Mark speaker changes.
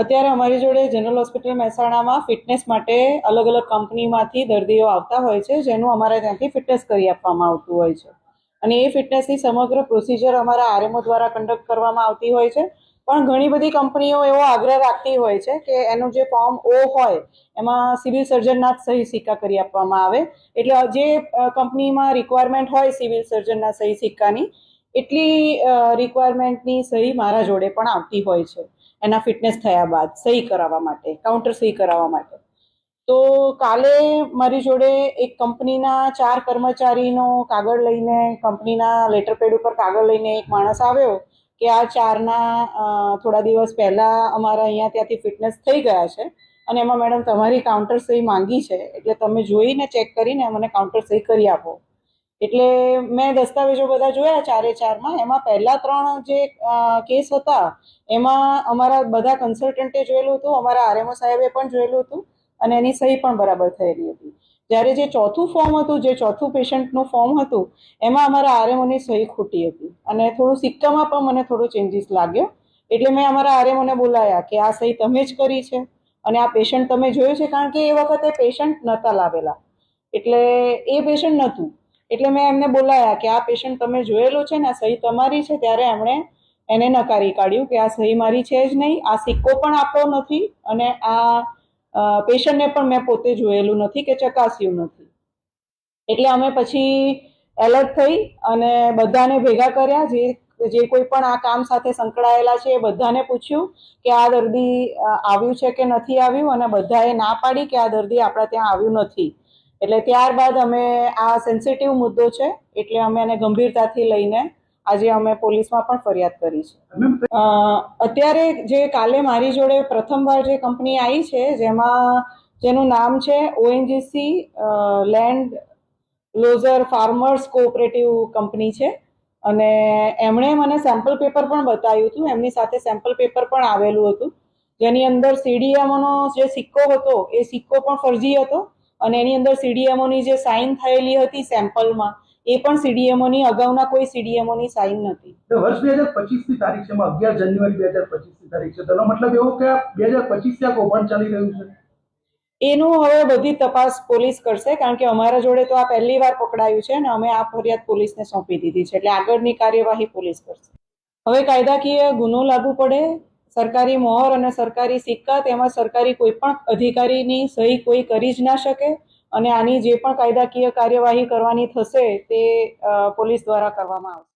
Speaker 1: અત્યારે અમારી જોડે જનરલ હોસ્પિટલ મહેસાણામાં ફિટનેસ માટે અલગ અલગ કંપનીમાંથી દર્દીઓ આવતા હોય છે, જેનું અમારે ત્યાંથી ફિટનેસ કરી આપવામાં આવતું હોય છે. અને એ ફિટનેસની સમગ્ર પ્રોસિજર અમારા આરએમઓ દ્વારા કન્ડક્ટ કરવામાં આવતી હોય છે. પણ ઘણી બધી કંપનીઓ એવો આગ્રહ રાખતી હોય છે કે એનું જે ફોર્મ ઓ હોય એમાં સિવિલ સર્જનના જ સહી સિક્કા કરી આપવામાં આવે. એટલે જે કંપનીમાં રિક્વાયરમેન્ટ હોય સિવિલ સર્જનના સહી સિક્કાની, એટલી રિક્વાયરમેન્ટની સહી મારા જોડે પણ આવતી હોય છે એના ફિટનેસ થયા બાદ સહી કરાવવા માટે, કાઉન્ટર સહી કરાવવા માટે. તો કાલે મારી જોડે એક કંપનીના 4 કર્મચારીનો કાગળ લઈને, કંપનીના લેટરપેડ ઉપર કાગળ લઈને એક માણસ આવ્યો કે આ 4ના થોડા દિવસ પહેલા અમારા અહીંયા ત્યાંથી ફિટનેસ થઈ ગયા છે અને એમાં મેડમ તમારી કાઉન્ટર સહી માંગી છે, એટલે તમે જોઈને ચેક કરીને મને કાઉન્ટર સહી કરી આપો. એટલે મેં દસ્તાવેજો બધા જોયા 4-4માં. એમાં પહેલા 3 જે કેસ હતા એમાં અમારા બધા કન્સલ્ટન્ટે જોયેલું હતું, અમારા આરએમઓ સાહેબે પણ જોયેલું હતું અને એની સહી પણ બરાબર થયેલી હતી. જ્યારે જે ચોથું ફોર્મ હતું, જે ચોથું પેશન્ટનું ફોર્મ હતું, એમાં અમારા આરએમઓની સહી ખોટી હતી અને થોડું સિક્કામાં પણ મને થોડો ચેન્જીસ લાગ્યો. એટલે મેં અમારા આરએમઓને બોલાયા કે આ સહી તમે જ કરી છે અને આ પેશન્ટ તમે જોયું છે, કારણ કે એ વખતે પેશન્ટ નહોતા લાવેલા, એટલે એ પેશન્ટ નહોતું. એટલે મેં એમને બોલાયા કે આ પેશન્ટ તમે જોયેલું છે ને, સહી તમારી છે. ત્યારે એમણે એને નકારી કાઢ્યું કે આ સહી મારી છે જ નહીં, આ સિક્કો પણ આપણો નથી અને આ પેશન્ટને પણ મેં પોતે જોયેલું નથી કે ચકાસ્યું નથી. એટલે અમે પછી એલર્ટ થઈ અને બધાને ભેગા કર્યા, જે કોઈ પણ આ કામ સાથે સંકળાયેલા છે એ બધાને પૂછ્યું કે આ દર્દી આવ્યું છે કે નથી આવ્યું, અને બધાએ ના પાડી કે આ દર્દી આપણા ત્યાં આવ્યું નથી. એટલે ત્યારબાદ અમે આ સેન્સિટિવ મુદ્દો છે એટલે અમે એને ગંભીરતાથી લઈને આજે અમે પોલીસમાં પણ ફરિયાદ કરી છે. અત્યારે જે કાલે મારી જોડે પ્રથમવાર જે કંપની આવી છે, જેનું નામ છે ONGC land losers farmers cooperative company છે, અને એમણે મને સેમ્પલ પેપર પણ બતાવ્યું હતું. એમની સાથે સેમ્પલ પેપર પણ આવેલું હતું, જેની અંદર સીડીએમઓનો જે સિક્કો હતો એ સિક્કો પણ ફરજી હતો અને એની અંદર સીડીએમઓની જે સાઇન થયેલી હતી સેમ્પલમાં, એ પણ સીડીએમઓની અગાઉના કોઈ સીડીએમઓની સાઇન નથી.
Speaker 2: વર્ષ 2025ની તારીખ છે, 11 જાન્યુઆરી 2025ની તારીખ છે. તેનો મતલબ એવો કે 2025 ત્યાં કૌભાંડ ચાલી રહ્યું છે.
Speaker 1: એનું હવે બધી તપાસ પોલીસ કરશે, કારણ કે અમારા જોડે તો આ પહેલી વાર પકડાયું છે અને અમે આ ફરિયાદ પોલીસને સોંપી દીધી છે. એટલે આગળની કાર્યવાહી પોલીસ કરશે. હવે કાયદાકીય ગુનો લાગુ પડે, સરકારી મોહર અને સરકારી સિક્કા, તેમાં સરકારી કોઈ પણ અધિકારીની સહી કોઈ કરી જ ના શકે અને આની જે પણ કાયદાકીય કાર્યવાહી કરવાની થશે તે પોલીસ દ્વારા કરવામાં આવશે.